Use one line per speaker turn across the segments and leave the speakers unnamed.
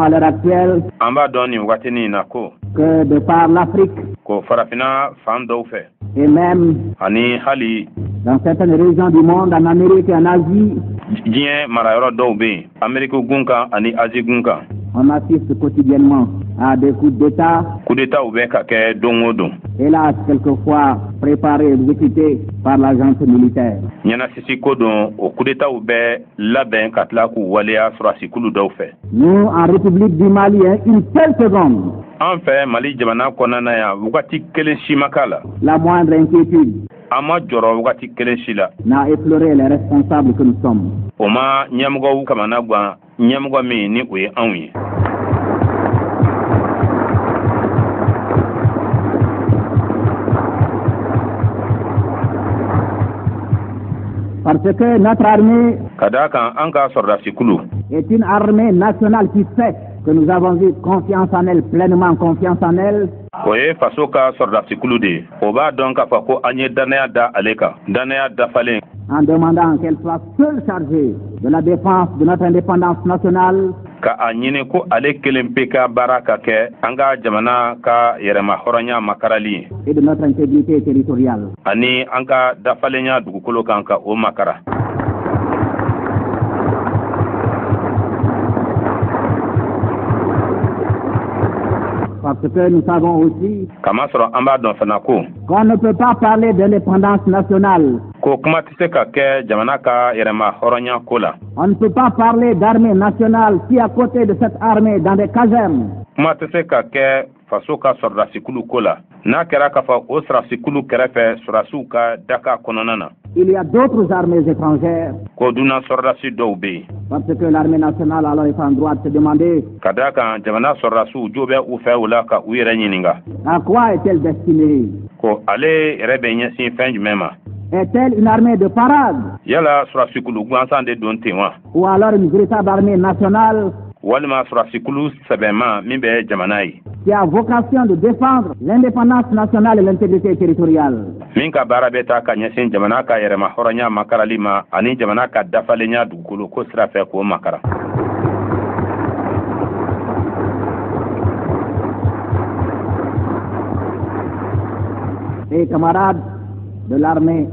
à l'heure actuelle que de par l'Afrique et même dans certaines régions du monde, en Amérique et en Asie, on assiste quotidiennement à des coups d'État, hélas quelquefois préparés et exécutés par la junte militaire. Nous, en République du Mali, une seule seconde, la moindre inquiétude n'a effleuré les responsables que nous sommes. Parce que notre armée est une armée nationale qui fait que nous avons eu confiance en elle, pleinement confiance en elle. En demandant qu'elle soit seule chargée de la défense de notre indépendance nationale. Et de notre intégrité territoriale. Parce que nous savons aussi qu'on ne peut pas parler d'indépendance nationale. On ne peut pas parler d'armée nationale si à côté de cette armée, dans des casernes, il y a d'autres armées étrangères. Parce que l'armée nationale alors est en droit de se demander à quoi est-elle destinée? Est-elle une armée de parade? Ou alors une véritable armée nationale qui a vocation de défendre l'indépendance nationale et l'intégrité territoriale? Et camarades de l'armée,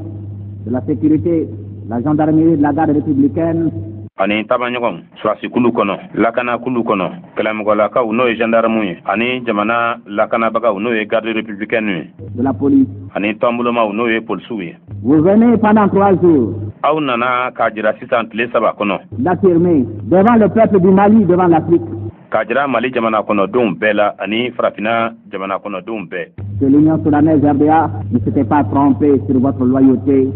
de la sécurité, la gendarmerie, de la garde républicaine,
ani tabanyogon surasi kulu kono lakana kulu kono kalamgola uno e gendarme ani jamana lakana baga uno e garde républicaine
de la police
ani tambuloma uno e polsuwi.
Vous venez pendant 3 jours
au nana kajira sisant le saba kono
d'affirmer devant le peuple du Mali, devant l'Afrique,
kajira Mali jamana kono dum bela ani frafina jamana kono dum be
que l'Union soudanaise RDA ne s'était pas trompée sur votre loyauté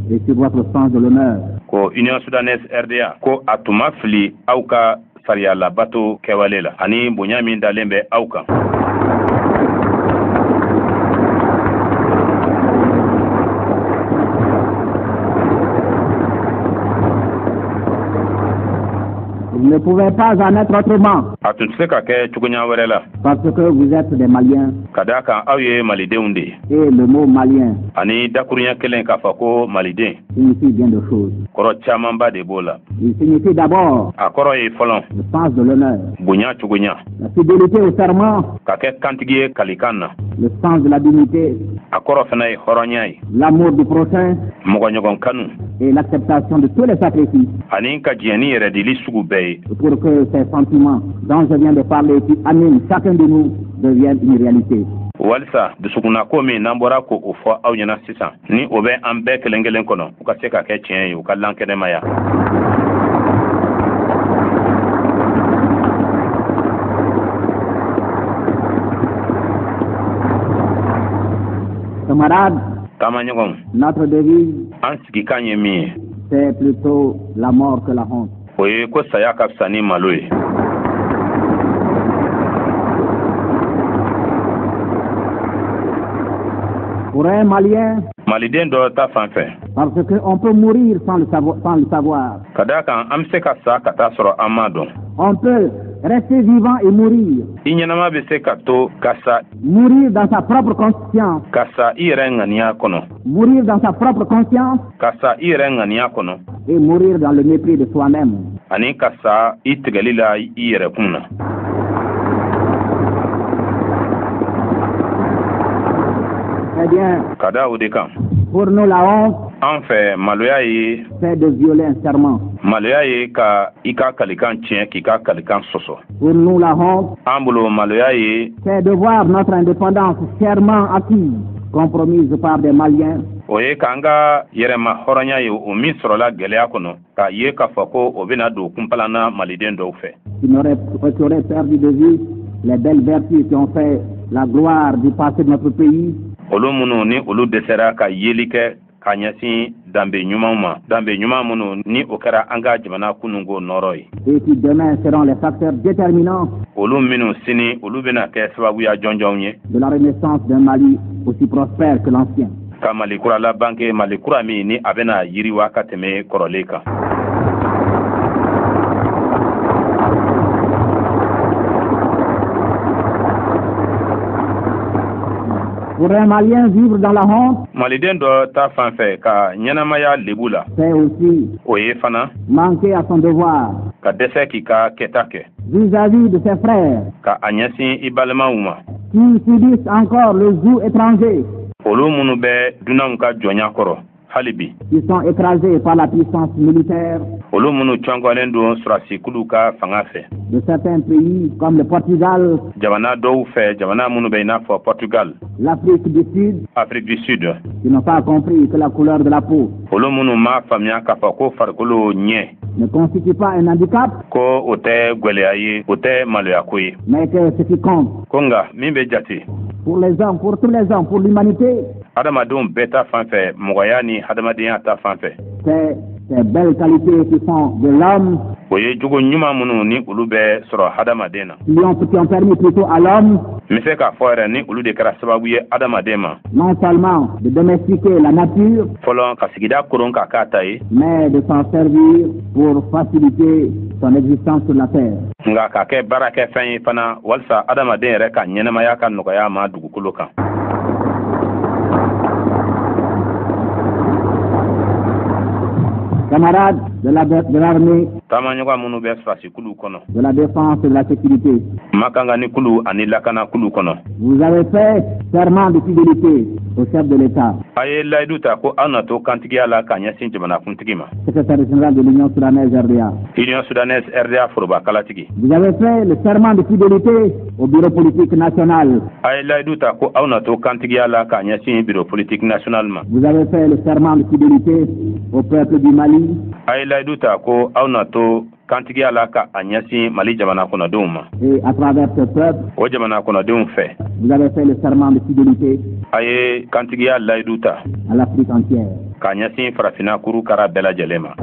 et sur votre sens de l'honneur.
Ko Union soudanaise RDA ko atuma fili auka sariya la bato kewalela ani bonyami dalembe auka.
Vous ne pouvez pas en être autrement.
Parce
que vous êtes des Maliens. Et le mot malien signifie bien de choses. Il signifie d'abord le sens de l'honneur, la fidélité au serment, le sens de la dignité, l'amour du prochain et l'acceptation de tous les sacrifices. Pour que ces sentiments dont je viens de parler, qui animent chacun de nous, deviennent une réalité.
Walsa dusukuna ko mi nambora ko ofo awnyana sisan ni obe ambe kelengelen kono ukase ka ke chien yu kalanke de maya.
Camarades, notre devise, c'est plutôt la mort que la honte.
Oye ko saya ka sani maloye.
Pour un Malien,
Malien doit ta fanfin.
Parce qu'on peut mourir sans le savoir.
Kadaka amseka sa kata soro amado.
On peut rester vivant et mourir.
Inyanama bese kato kasa.
Mourir dans sa propre conscience.
Kasa irengania kono.
Mourir dans sa propre conscience.
Kasa irengania kono.
Et mourir dans le mépris de soi-même.
ani ka sa i tigɛli la i yɛrɛ kun na.
Très bien.
Ka da o de kan.
Pour nous, la honte,
an fɛ maloya ye
c'est de violer un serment.
maloya ye ka i ka kalikan tiɲɛ k'i ka kalikan sɔsɔ.
Pour nous, la honte,
an bolo maloya ye
c'est de voir notre indépendance chèrement acquise, compromise par des Maliens.
o ye k'an ka yɛrɛma hɔrɔnya ye o min sɔrɔla gɛlɛya kɔnɔ k'a ye k'a fɔ ko o bɛna don kunpalanna maliden dɔw fɛ.
Qui auraient perdu de vue les belles vertus qui ont fait la gloire du passé de notre pays.
olu minnu ni olu dɛsɛra ka yeli kɛ ka ɲɛsin danbe ɲumanw ma danbe ɲuman minnu ni o kɛra an ka jamana kununko nɔrɔ ye.
Et qui demain seront les facteurs déterminants
olu minnu sini olu bɛna kɛ sababuya jɔnjɔnw ye
de la renaissance d'un Mali aussi prospère que l'ancien.
ka mali kura labanke mali kura min ni a bɛna yiriwa ka tɛmɛ kɔrɔlen kan.
Pour un Malien, vivre dans la honte,
maliden dɔ ta fan fɛ ka ɲɛnamaya lebu la
c'est aussi
o ye fana
manquer à son devoir
ka dɛsɛ k'i ka kɛta kɛ
vis-à-vis de ses frères
ka a ɲɛsin i balimaw ma
qui subissent encore le joug étranger,
olu minnu bɛ dunanw ka jɔnya kɔrɔ hali bi
qui sont écrasés par la puissance militaire
olu minnu cɔngɔlen don sɔrɔsikulu ka fanga fɛ
de certains pays comme le Portugal,
jamana dɔw fɛ jamana minnu bɛ i n'a fɔ Portugal,
l'Afrique du Sud,
Afrique du Sud,
qui n'ont pas compris que la couleur de la peau
olu minnu m'a faamuya k'a fɔ ko farikolo ɲɛ
ne constitue pas un handicap,
ko o tɛ gwɛlɛya ye o tɛ maloya ko ye
mais que ce qui compte
ko nka min bɛ jate
pour les hommes, pour tous les hommes, pour l'humanité,
adamadenw bɛɛ ta fan fɛ mɔgɔya ni hadamadenya ta fan fɛ
c'est ces belles qualités qui font de l'homme,
o ye jogo ɲuman minnu ni olu bɛ sɔrɔ hadamaden na
qui ont permis plutôt à l'homme
n bɛ se k'a fɔ yɛrɛ ni olu de kɛra sababu ye adamaden ma
non seulement de domestiquer la nature,
fɔlɔ ka sigida koron k'a k'a ta ye
mais de s'en servir pour faciliter son existence sur la terre.
nka k'a kɛ baarakɛfɛn ye fana walasa adamaden yɛrɛ ka ɲɛnɛmaya ka nɔgɔya ma dugukolo kan.
Camarades de l'armée,
taamaɲɔgɔn minnu bɛ sɔrɔsikulu kɔnɔ
de la défense et de la sécurité,
makangani kulu ani lakana kulu kɔnɔ
vous avez fait serment de fidélité au chef de l'État,
a ye layidu ta ko aw na to kantigiya la ka ɲɛsin jamanakuntigi ma
secrétaire général de l'Union soudanaise RDA.
union sudanaise RDA foroba-kalatigi
Vous avez fait le serment de fidélité au bureau politique national.
a ye layidu ta ko aw na to kantigiya la ka ɲɛsin bureau politique national ma
Vous avez fait le serment de fidélité au peuple du Mali.
a ye layidu ta ko aw na to kantigiya la ka a ɲɛsin mali jamana kɔnɔdenw ma
Et à travers ce peuple,
o jamana kɔnɔdenw fɛ
vous avez fait le serment de fidélité
a ye kantigiya layidu ta
à l'Afrique entière.
k'a ɲɛsin farafinna kurukara bɛɛ lajɛlen ma